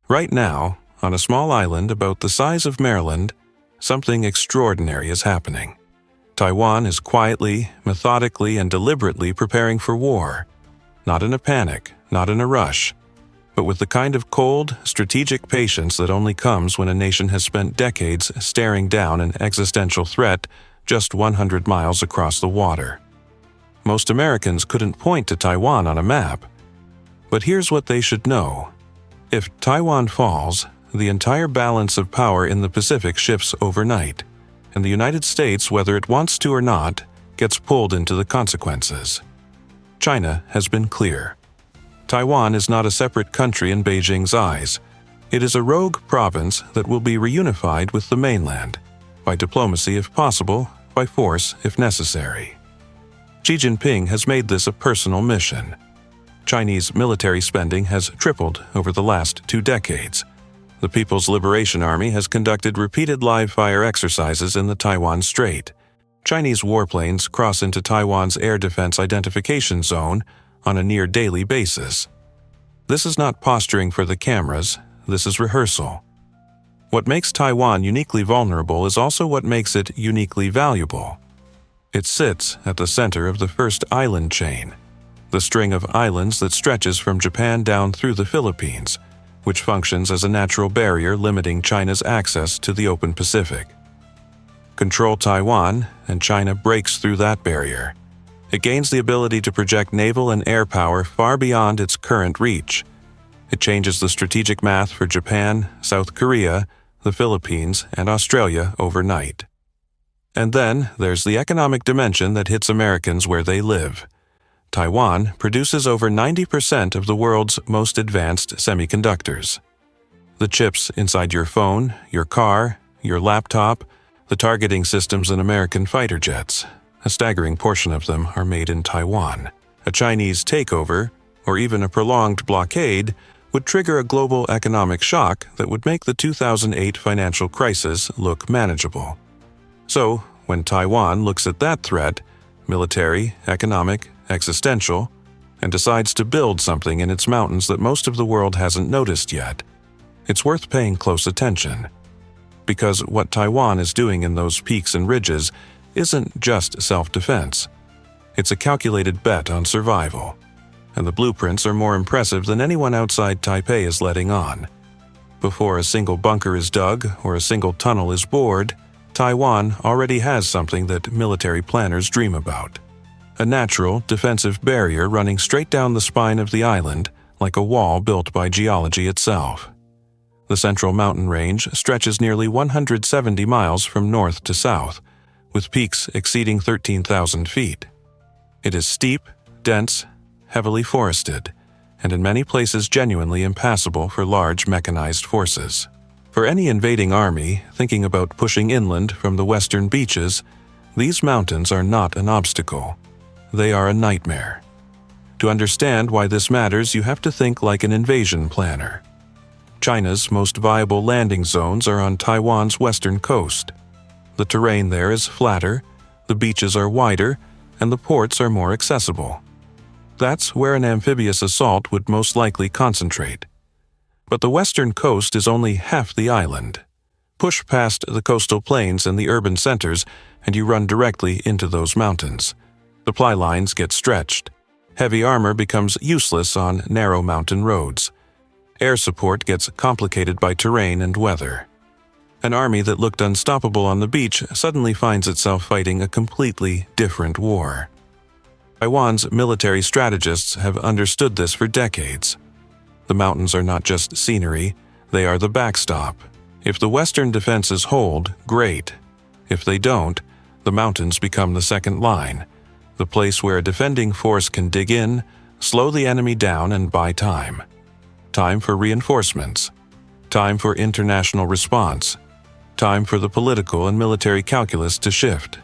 Right now, on a small island about the size of Maryland, something extraordinary is happening. Taiwan is quietly, methodically, and deliberately preparing for war. Not in a panic, not in a rush, but with the kind of cold, strategic patience that only comes when a nation has spent decades staring down an existential threat just 100 miles across the water. Most Americans couldn't point to Taiwan on a map. But here's what they should know. If Taiwan falls, the entire balance of power in the Pacific shifts overnight, and the United States, whether it wants to or not, gets pulled into the consequences. China has been clear. Taiwan is not a separate country in Beijing's eyes. It is a rogue province that will be reunified with the mainland, by diplomacy if possible, by force if necessary. Xi Jinping has made this a personal mission. Chinese military spending has tripled over the last 2 decades. The People's Liberation Army has conducted repeated live-fire exercises in the Taiwan Strait. Chinese warplanes cross into Taiwan's air defense identification zone on a near-daily basis. This is not posturing for the cameras, this is rehearsal. What makes Taiwan uniquely vulnerable is also what makes it uniquely valuable. It sits at the center of the first island chain, the string of islands that stretches from Japan down through the Philippines, which functions as a natural barrier limiting China's access to the open Pacific. Control Taiwan, and China breaks through that barrier. It gains the ability to project naval and air power far beyond its current reach. It changes the strategic math for Japan, South Korea, the Philippines, and Australia overnight. And then there's the economic dimension that hits Americans where they live. Taiwan produces over 90% of the world's most advanced semiconductors. The chips inside your phone, your car, your laptop, the targeting systems in American fighter jets, a staggering portion of them are made in Taiwan. A Chinese takeover, or even a prolonged blockade, would trigger a global economic shock that would make the 2008 financial crisis look manageable. So, when Taiwan looks at that threat, military, economic, existential, and decides to build something in its mountains that most of the world hasn't noticed yet, it's worth paying close attention. Because what Taiwan is doing in those peaks and ridges isn't just self-defense. It's a calculated bet on survival. And the blueprints are more impressive than anyone outside Taipei is letting on. Before a single bunker is dug or a single tunnel is bored, Taiwan already has something that military planners dream about. A natural, defensive barrier running straight down the spine of the island, like a wall built by geology itself. The central mountain range stretches nearly 170 miles from north to south, with peaks exceeding 13,000 feet. It is steep, dense, heavily forested, and in many places genuinely impassable for large mechanized forces. For any invading army thinking about pushing inland from the western beaches, these mountains are not an obstacle. They are a nightmare. To understand why this matters, you have to think like an invasion planner. China's most viable landing zones are on Taiwan's western coast. The terrain there is flatter, the beaches are wider, and the ports are more accessible. That's where an amphibious assault would most likely concentrate. But the western coast is only half the island. Push past the coastal plains and the urban centers, and you run directly into those mountains. Supply lines get stretched. Heavy armor becomes useless on narrow mountain roads. Air support gets complicated by terrain and weather. An army that looked unstoppable on the beach suddenly finds itself fighting a completely different war. Taiwan's military strategists have understood this for decades. The mountains are not just scenery, they are the backstop. If the western defenses hold, great. If they don't, the mountains become the second line, the place where a defending force can dig in, slow the enemy down, and buy time. Time for reinforcements. Time for international response. Time for the political and military calculus to shift.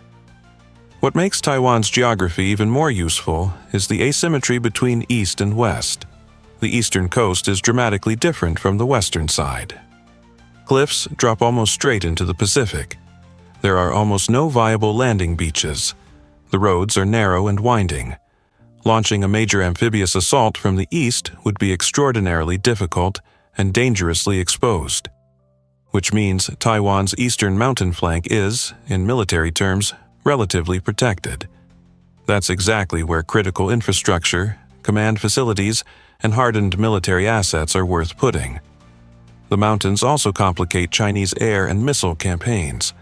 What makes Taiwan's geography even more useful is the asymmetry between east and west. The eastern coast is dramatically different from the western side. Cliffs drop almost straight into the Pacific. There are almost no viable landing beaches. The roads are narrow and winding. Launching a major amphibious assault from the east would be extraordinarily difficult and dangerously exposed, which means Taiwan's eastern mountain flank is, in military terms, relatively protected. That's exactly where critical infrastructure, command facilities, and hardened military assets are worth putting. The mountains also complicate Chinese air and missile campaigns.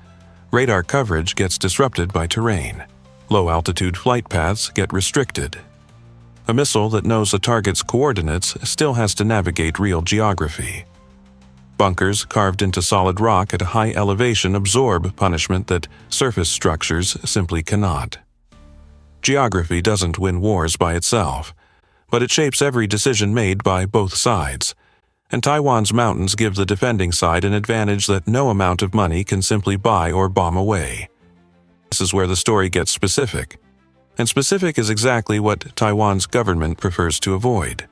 Radar coverage gets disrupted by terrain. Low-altitude flight paths get restricted. A missile that knows a target's coordinates still has to navigate real geography. Bunkers carved into solid rock at a high elevation absorb punishment that surface structures simply cannot. Geography doesn't win wars by itself, but it shapes every decision made by both sides, and Taiwan's mountains give the defending side an advantage that no amount of money can simply buy or bomb away. This is where the story gets specific, and specific is exactly what Taiwan's government prefers to avoid.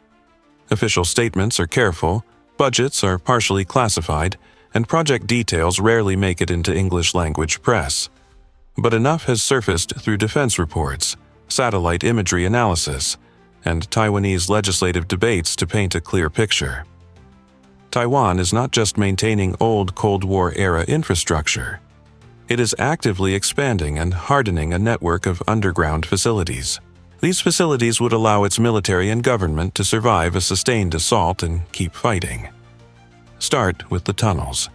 Official statements are careful, budgets are partially classified, and project details rarely make it into English-language press. But enough has surfaced through defense reports, satellite imagery analysis, and Taiwanese legislative debates to paint a clear picture. Taiwan is not just maintaining old Cold War-era infrastructure. It is actively expanding and hardening a network of underground facilities. These facilities would allow its military and government to survive a sustained assault and keep fighting. Start with the tunnels.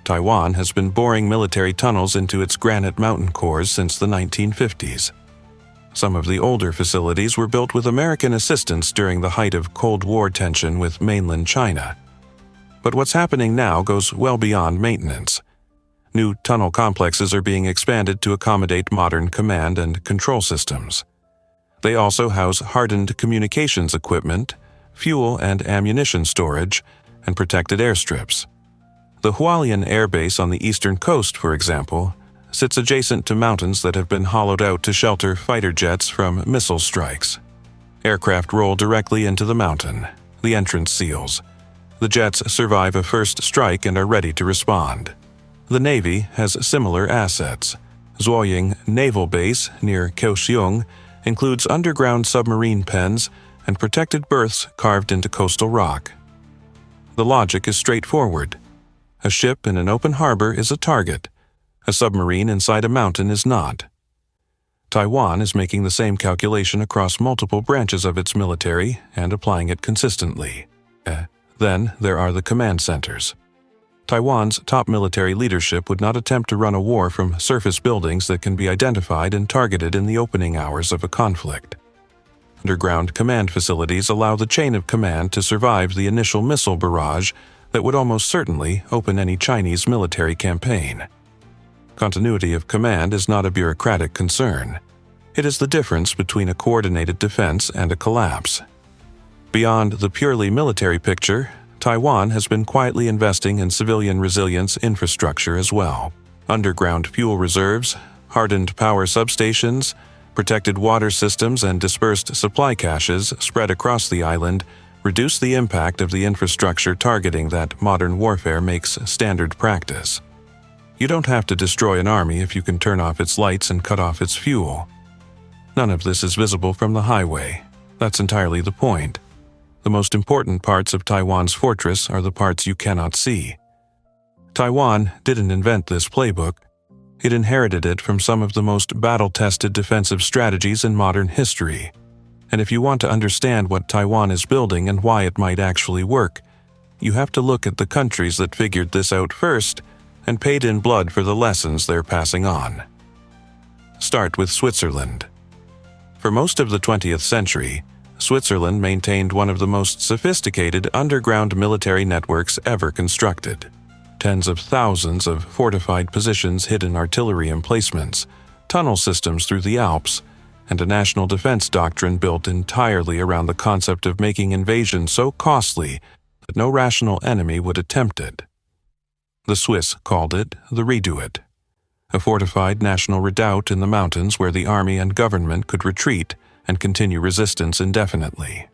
Taiwan has been boring military tunnels into its granite mountain cores since the 1950s. Some of the older facilities were built with American assistance during the height of Cold War tension with mainland China. But what's happening now goes well beyond maintenance. New tunnel complexes are being expanded to accommodate modern command and control systems. They also house hardened communications equipment, fuel and ammunition storage, and protected airstrips. The Hualien Air Base on the eastern coast, for example, sits adjacent to mountains that have been hollowed out to shelter fighter jets from missile strikes. Aircraft roll directly into the mountain, the entrance seals. The jets survive a first strike and are ready to respond. The Navy has similar assets. Zuoying Naval Base near Kaohsiung includes underground submarine pens and protected berths carved into coastal rock. The logic is straightforward. A ship in an open harbor is a target. A submarine inside a mountain is not. Taiwan is making the same calculation across multiple branches of its military and applying it consistently. Then there are the command centers. Taiwan's top military leadership would not attempt to run a war from surface buildings that can be identified and targeted in the opening hours of a conflict. Underground command facilities allow the chain of command to survive the initial missile barrage that would almost certainly open any Chinese military campaign. Continuity of command is not a bureaucratic concern. It is the difference between a coordinated defense and a collapse. Beyond the purely military picture, Taiwan has been quietly investing in civilian resilience infrastructure as well. Underground fuel reserves, hardened power substations, protected water systems, and dispersed supply caches spread across the island reduce the impact of the infrastructure targeting that modern warfare makes standard practice. You don't have to destroy an army if you can turn off its lights and cut off its fuel. None of this is visible from the highway. That's entirely the point. The most important parts of Taiwan's fortress are the parts you cannot see. Taiwan didn't invent this playbook. It inherited it from some of the most battle-tested defensive strategies in modern history. And if you want to understand what Taiwan is building and why it might actually work, you have to look at the countries that figured this out first and paid in blood for the lessons they're passing on. Start with Switzerland. For most of the 20th century, Switzerland maintained one of the most sophisticated underground military networks ever constructed. Tens of thousands of fortified positions, hidden artillery emplacements, tunnel systems through the Alps, and a national defense doctrine built entirely around the concept of making invasion so costly that no rational enemy would attempt it. The Swiss called it the Redout, a fortified national redoubt in the mountains where the army and government could retreat and continue resistance indefinitely.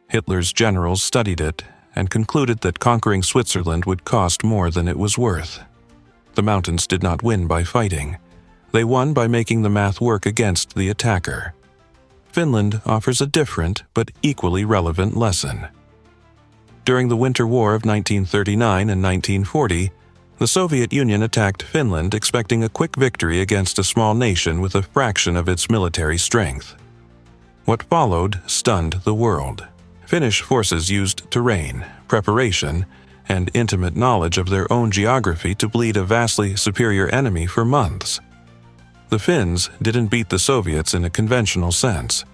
Hitler's generals studied it and concluded that conquering Switzerland would cost more than it was worth. The mountains did not win by fighting. They won by making the math work against the attacker. Finland offers a different but equally relevant lesson. During the Winter War of 1939 and 1940, the Soviet Union attacked Finland expecting a quick victory against a small nation with a fraction of its military strength. What followed stunned the world. Finnish forces used terrain, preparation, and intimate knowledge of their own geography to bleed a vastly superior enemy for months. The Finns didn't beat the Soviets in a conventional sense.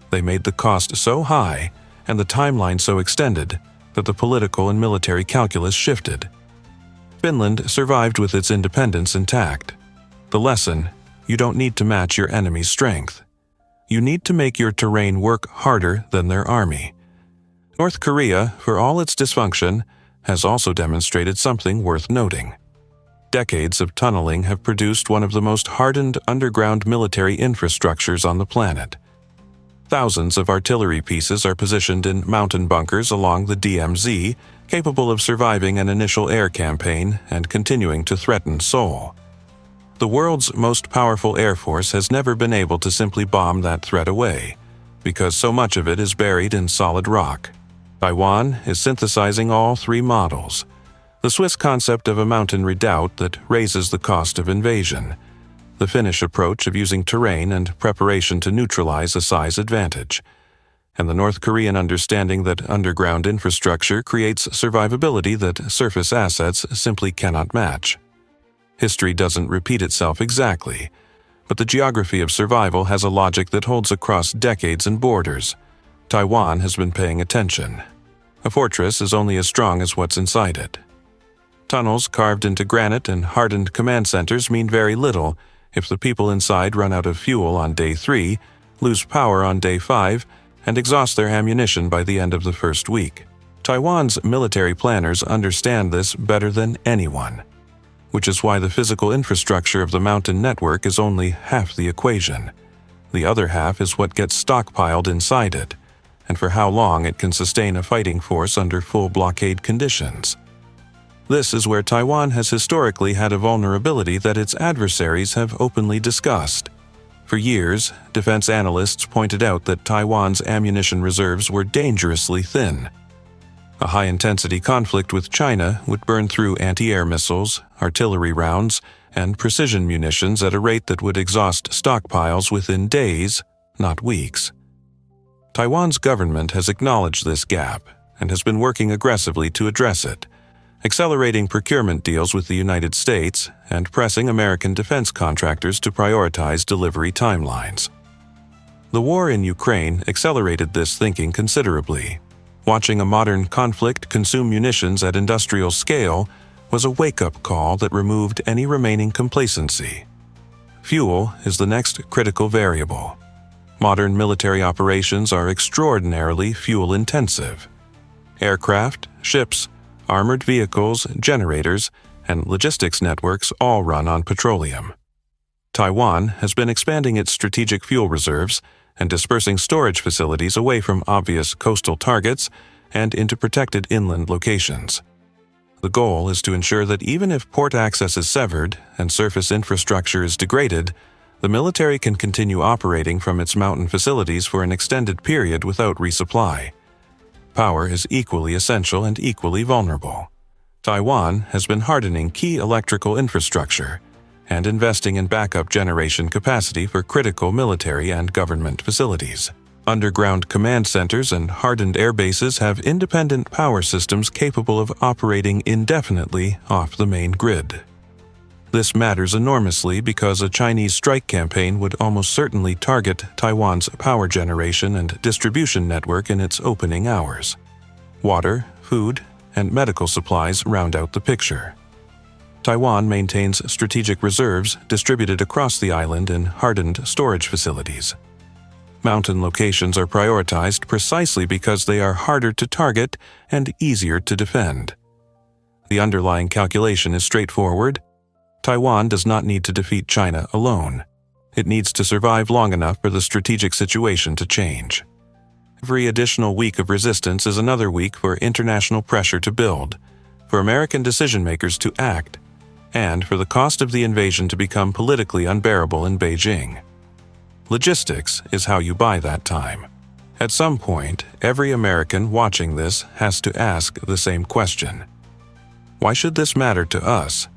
They made the cost so high and the timeline so extended that the political and military calculus shifted. Finland survived with its independence intact. The lesson: you don't need to match your enemy's strength. You need to make your terrain work harder than their army. North Korea, for all its dysfunction, has also demonstrated something worth noting. Decades of tunneling have produced one of the most hardened underground military infrastructures on the planet. Thousands of artillery pieces are positioned in mountain bunkers along the DMZ, capable of surviving an initial air campaign and continuing to threaten Seoul. The world's most powerful air force has never been able to simply bomb that threat away, because so much of it is buried in solid rock. Taiwan is synthesizing all three models: the Swiss concept of a mountain redoubt that raises the cost of invasion, the Finnish approach of using terrain and preparation to neutralize a size advantage, and the North Korean understanding that underground infrastructure creates survivability that surface assets simply cannot match. History doesn't repeat itself exactly, but the geography of survival has a logic that holds across decades and borders. Taiwan has been paying attention. A fortress is only as strong as what's inside it. Tunnels carved into granite and hardened command centers mean very little if the people inside run out of fuel on day 3, lose power on day 5, and exhaust their ammunition by the end of the first week. Taiwan's military planners understand this better than anyone, which is why the physical infrastructure of the mountain network is only half the equation. The other half is what gets stockpiled inside it, and for how long it can sustain a fighting force under full blockade conditions. This is where Taiwan has historically had a vulnerability that its adversaries have openly discussed. For years, defense analysts pointed out that Taiwan's ammunition reserves were dangerously thin. A high-intensity conflict with China would burn through anti-air missiles, artillery rounds, and precision munitions at a rate that would exhaust stockpiles within days, not weeks. Taiwan's government has acknowledged this gap and has been working aggressively to address it, accelerating procurement deals with the United States and pressing American defense contractors to prioritize delivery timelines. The war in Ukraine accelerated this thinking considerably. Watching a modern conflict consume munitions at industrial scale was a wake-up call that removed any remaining complacency. Fuel is the next critical variable. Modern military operations are extraordinarily fuel-intensive. Aircraft, ships, armored vehicles, generators, and logistics networks all run on petroleum. Taiwan has been expanding its strategic fuel reserves and dispersing storage facilities away from obvious coastal targets and into protected inland locations. The goal is to ensure that even if port access is severed and surface infrastructure is degraded, the military can continue operating from its mountain facilities for an extended period without resupply. Power is equally essential and equally vulnerable. Taiwan has been hardening key electrical infrastructure and investing in backup generation capacity for critical military and government facilities. Underground command centers and hardened air bases have independent power systems capable of operating indefinitely off the main grid. This matters enormously because a Chinese strike campaign would almost certainly target Taiwan's power generation and distribution network in its opening hours. Water, food, and medical supplies round out the picture. Taiwan maintains strategic reserves distributed across the island in hardened storage facilities. Mountain locations are prioritized precisely because they are harder to target and easier to defend. The underlying calculation is straightforward. Taiwan does not need to defeat China alone. It needs to survive long enough for the strategic situation to change. Every additional week of resistance is another week for international pressure to build, for American decision-makers to act, and for the cost of the invasion to become politically unbearable in Beijing. Logistics is how you buy that time. At some point, every American watching this has to ask the same question. Why should this matter to us?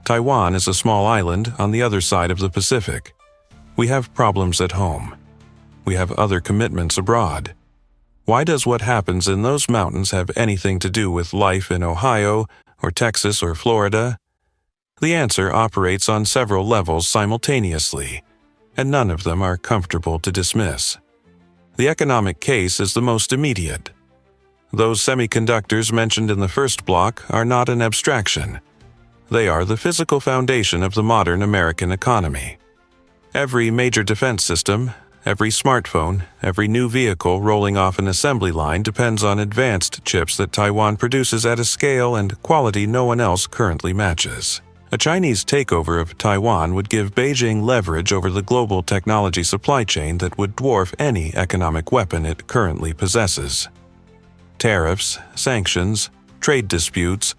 Taiwan is a small island on the other side of the Pacific. We have problems at home. We have other commitments abroad. Why does what happens in those mountains have anything to do with life in Ohio or Texas or Florida? The answer operates on several levels simultaneously, and none of them are comfortable to dismiss. The economic case is the most immediate. Those semiconductors mentioned in the first block are not an abstraction. They are the physical foundation of the modern American economy. Every major defense system, every smartphone, every new vehicle rolling off an assembly line depends on advanced chips that Taiwan produces at a scale and quality no one else currently matches. A Chinese takeover of Taiwan would give Beijing leverage over the global technology supply chain that would dwarf any economic weapon it currently possesses. Tariffs, sanctions, trade disputes,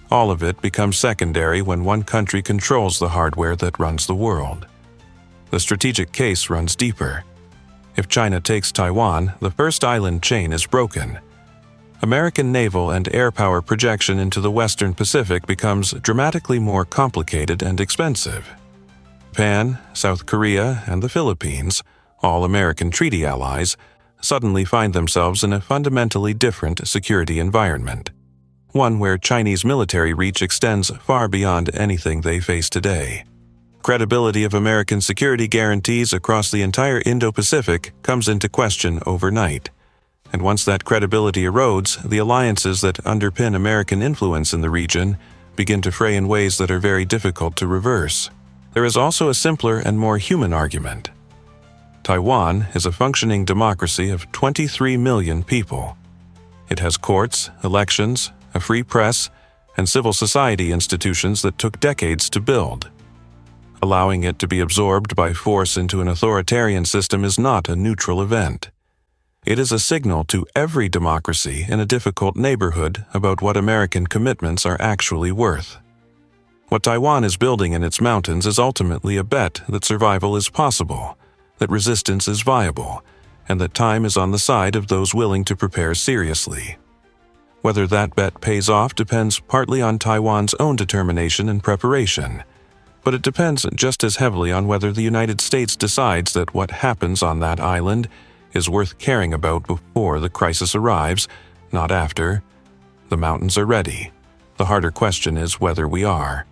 all of it becomes secondary when one country controls the hardware that runs the world. The strategic case runs deeper. If China takes Taiwan, the first island chain is broken. American naval and air power projection into the Western Pacific becomes dramatically more complicated and expensive. Japan, South Korea, and the Philippines, all American treaty allies, suddenly find themselves in a fundamentally different security environment, one where Chinese military reach extends far beyond anything they face today. Credibility of American security guarantees across the entire Indo-Pacific comes into question overnight. And once that credibility erodes, the alliances that underpin American influence in the region begin to fray in ways that are very difficult to reverse. There is also a simpler and more human argument. Taiwan is a functioning democracy of 23 million people. It has courts, elections, a free press, and civil society institutions that took decades to build. Allowing it to be absorbed by force into an authoritarian system is not a neutral event. It is a signal to every democracy in a difficult neighborhood about what American commitments are actually worth. What Taiwan is building in its mountains is ultimately a bet that survival is possible, that resistance is viable, and that time is on the side of those willing to prepare seriously. Whether that bet pays off depends partly on Taiwan's own determination and preparation, but it depends just as heavily on whether the United States decides that what happens on that island is worth caring about before the crisis arrives, not after. The mountains are ready. The harder question is whether we are.